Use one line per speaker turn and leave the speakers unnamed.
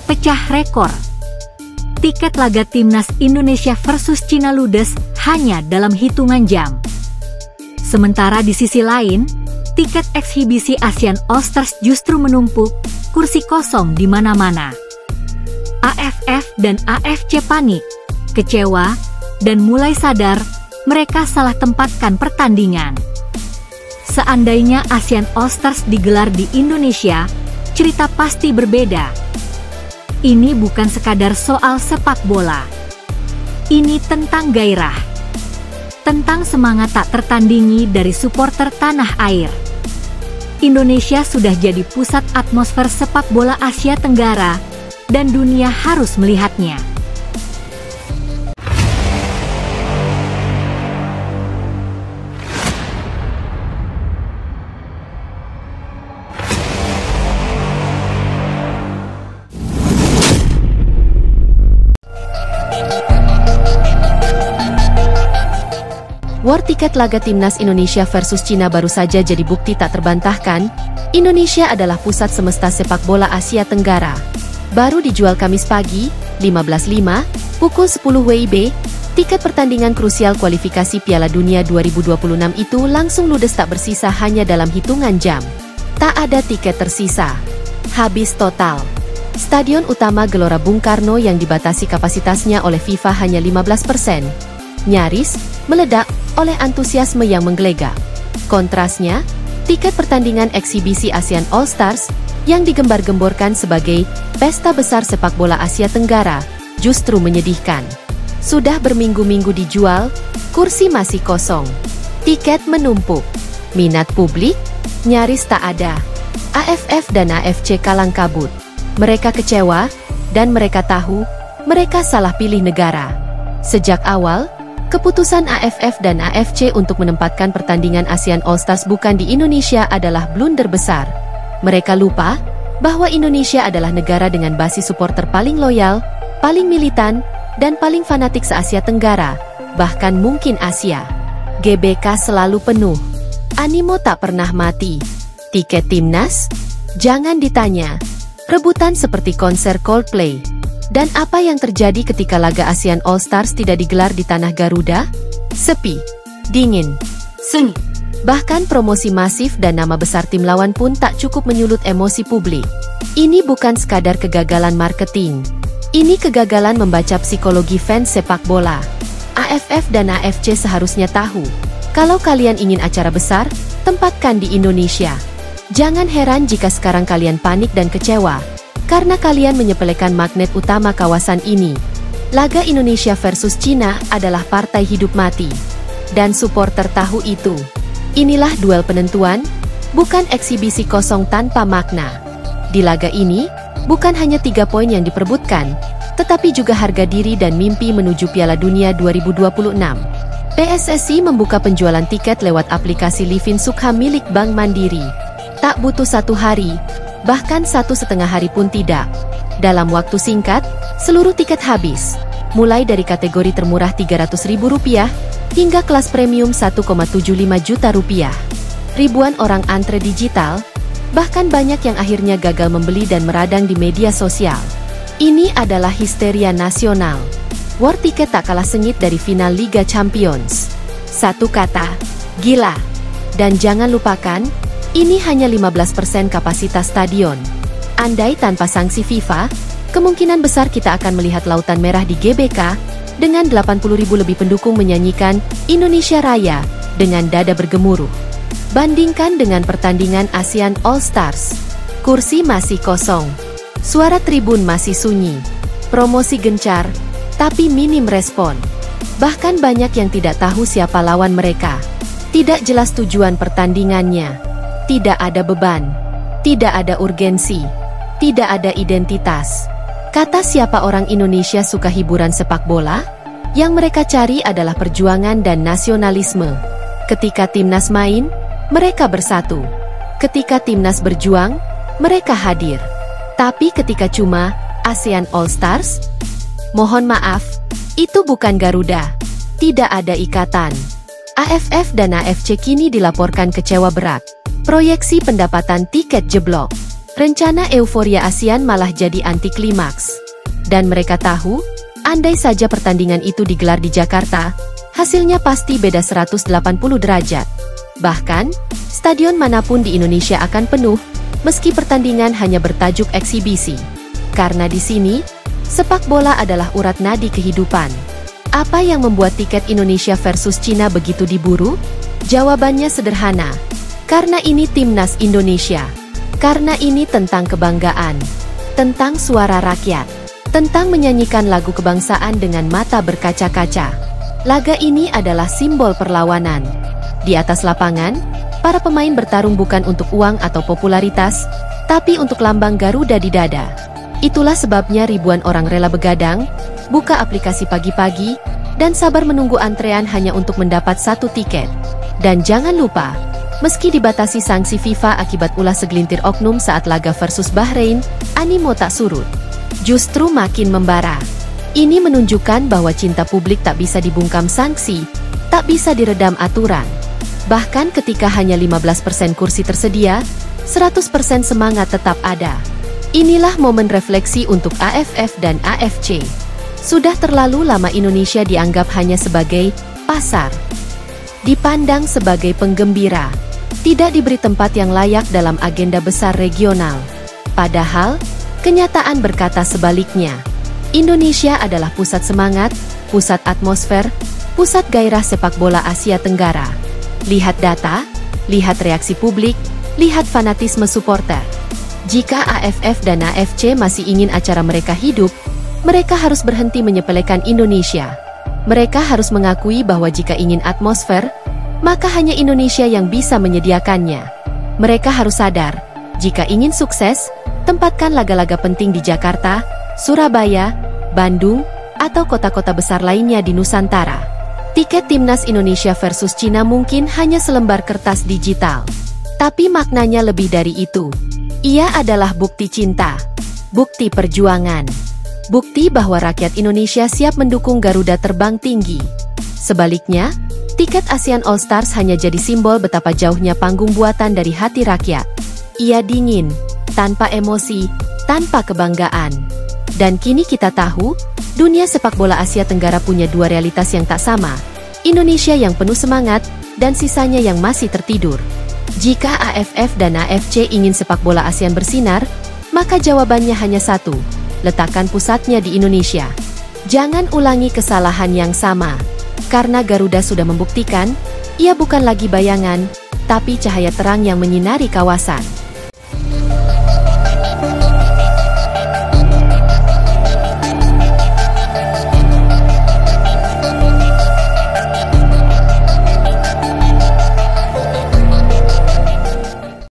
pecah rekor. Tiket laga Timnas Indonesia versus Cina ludes hanya dalam hitungan jam. Sementara di sisi lain, tiket eksibisi Asian All-Stars justru menumpuk, kursi kosong di mana-mana. AFF dan AFC panik, kecewa, dan mulai sadar mereka salah tempatkan pertandingan. Seandainya Asian All-Stars digelar di Indonesia, cerita pasti berbeda. Ini bukan sekadar soal sepak bola. Ini tentang gairah. Tentang semangat tak tertandingi dari supporter tanah air. Indonesia sudah jadi pusat atmosfer sepak bola Asia Tenggara, dan dunia harus melihatnya.
War tiket laga Timnas Indonesia versus Cina baru saja jadi bukti tak terbantahkan, Indonesia adalah pusat semesta sepak bola Asia Tenggara. Baru dijual Kamis pagi, 15.05, pukul 10 WIB, tiket pertandingan krusial kualifikasi Piala Dunia 2026 itu langsung ludes tak bersisa hanya dalam hitungan jam. Tak ada tiket tersisa. Habis total. Stadion utama Gelora Bung Karno yang dibatasi kapasitasnya oleh FIFA hanya 15%. Nyaris meledak oleh antusiasme yang menggelegar. Kontrasnya, tiket pertandingan eksibisi Asian All-Stars yang digembar-gemborkan sebagai pesta besar sepak bola Asia Tenggara justru menyedihkan. Sudah berminggu-minggu dijual, kursi masih kosong. Tiket menumpuk. Minat publik nyaris tak ada. AFF dan AFC kalang kabut. Mereka kecewa, dan mereka tahu mereka salah pilih negara. Sejak awal, keputusan AFF dan AFC untuk menempatkan pertandingan Asian All-Stars bukan di Indonesia adalah blunder besar. Mereka lupa bahwa Indonesia adalah negara dengan basis supporter paling loyal, paling militan, dan paling fanatik se-Asia Tenggara, bahkan mungkin Asia. GBK selalu penuh. Animo tak pernah mati. Tiket Timnas? Jangan ditanya. Rebutan seperti konser Coldplay. Dan apa yang terjadi ketika laga Asian All-Stars tidak digelar di tanah Garuda? Sepi, dingin, sunyi. Bahkan promosi masif dan nama besar tim lawan pun tak cukup menyulut emosi publik. Ini bukan sekadar kegagalan marketing. Ini kegagalan membaca psikologi fans sepak bola. AFF dan AFC seharusnya tahu, kalau kalian ingin acara besar, tempatkan di Indonesia. Jangan heran jika sekarang kalian panik dan kecewa, karena kalian menyepelekan magnet utama kawasan ini. Laga Indonesia versus Cina adalah partai hidup mati. Dan supporter tahu itu. Inilah duel penentuan, bukan eksibisi kosong tanpa makna. Di laga ini, bukan hanya 3 poin yang diperebutkan, tetapi juga harga diri dan mimpi menuju Piala Dunia 2026. PSSI membuka penjualan tiket lewat aplikasi Livin Sukha milik Bank Mandiri. Tak butuh 1 hari, bahkan 1,5 hari pun tidak. Dalam waktu singkat, seluruh tiket habis. Mulai dari kategori termurah Rp300.000 hingga kelas premium Rp1,75 juta. Ribuan orang antre digital, bahkan banyak yang akhirnya gagal membeli dan meradang di media sosial. Ini adalah histeria nasional. War tiket tak kalah sengit dari final Liga Champions. Satu kata, gila. Dan jangan lupakan, ini hanya 15% kapasitas stadion. Andai tanpa sanksi FIFA, kemungkinan besar kita akan melihat lautan merah di GBK, dengan 80.000 lebih pendukung menyanyikan Indonesia Raya, dengan dada bergemuruh. Bandingkan dengan pertandingan Asian All-Stars. Kursi masih kosong. Suara tribun masih sunyi. Promosi gencar, tapi minim respon. Bahkan banyak yang tidak tahu siapa lawan mereka. Tidak jelas tujuan pertandingannya. Tidak ada beban, tidak ada urgensi, tidak ada identitas. Kata siapa orang Indonesia suka hiburan sepak bola? Yang mereka cari adalah perjuangan dan nasionalisme. Ketika timnas main, mereka bersatu. Ketika timnas berjuang, mereka hadir. Tapi ketika cuma ASEAN All-Stars, mohon maaf, itu bukan Garuda. Tidak ada ikatan. AFF dan AFC kini dilaporkan kecewa berat. Proyeksi pendapatan tiket jeblok. Rencana euforia ASEAN malah jadi anti klimaks. Dan mereka tahu, andai saja pertandingan itu digelar di Jakarta, hasilnya pasti beda 180 derajat. Bahkan, stadion manapun di Indonesia akan penuh, meski pertandingan hanya bertajuk eksibisi. Karena di sini, sepak bola adalah urat nadi kehidupan. Apa yang membuat tiket Indonesia versus Cina begitu diburu? Jawabannya sederhana. Karena ini timnas Indonesia. Karena ini tentang kebanggaan, tentang suara rakyat, tentang menyanyikan lagu kebangsaan dengan mata berkaca-kaca. Laga ini adalah simbol perlawanan. Di atas lapangan, para pemain bertarung bukan untuk uang atau popularitas, tapi untuk lambang Garuda di dada. Itulah sebabnya ribuan orang rela begadang, buka aplikasi pagi-pagi, dan sabar menunggu antrean hanya untuk mendapat satu tiket. Dan jangan lupa, meski dibatasi sanksi FIFA akibat ulah segelintir oknum saat laga versus Bahrain, animo tak surut. Justru makin membara. Ini menunjukkan bahwa cinta publik tak bisa dibungkam sanksi, tak bisa diredam aturan. Bahkan ketika hanya 15% kursi tersedia, 100% semangat tetap ada. Inilah momen refleksi untuk AFF dan AFC. Sudah terlalu lama Indonesia dianggap hanya sebagai pasar. Dipandang sebagai penggembira. Tidak diberi tempat yang layak dalam agenda besar regional. Padahal, kenyataan berkata sebaliknya. Indonesia adalah pusat semangat, pusat atmosfer, pusat gairah sepak bola Asia Tenggara. Lihat data, lihat reaksi publik, lihat fanatisme supporter. Jika AFF dan AFC masih ingin acara mereka hidup, mereka harus berhenti menyepelekan Indonesia. Mereka harus mengakui bahwa jika ingin atmosfer, maka hanya Indonesia yang bisa menyediakannya. Mereka harus sadar, jika ingin sukses, tempatkan laga-laga penting di Jakarta, Surabaya, Bandung, atau kota-kota besar lainnya di Nusantara. Tiket timnas Indonesia versus Cina mungkin hanya selembar kertas digital. Tapi maknanya lebih dari itu. Ia adalah bukti cinta, bukti perjuangan, bukti bahwa rakyat Indonesia siap mendukung Garuda terbang tinggi. Sebaliknya, tiket ASEAN All Stars hanya jadi simbol betapa jauhnya panggung buatan dari hati rakyat. Ia dingin, tanpa emosi, tanpa kebanggaan. Dan kini kita tahu, dunia sepak bola Asia Tenggara punya dua realitas yang tak sama. Indonesia yang penuh semangat, dan sisanya yang masih tertidur. Jika AFF dan AFC ingin sepak bola ASEAN bersinar, maka jawabannya hanya satu, letakkan pusatnya di Indonesia. Jangan ulangi kesalahan yang sama. Karena Garuda sudah membuktikan, ia bukan lagi bayangan, tapi cahaya terang yang menyinari kawasan.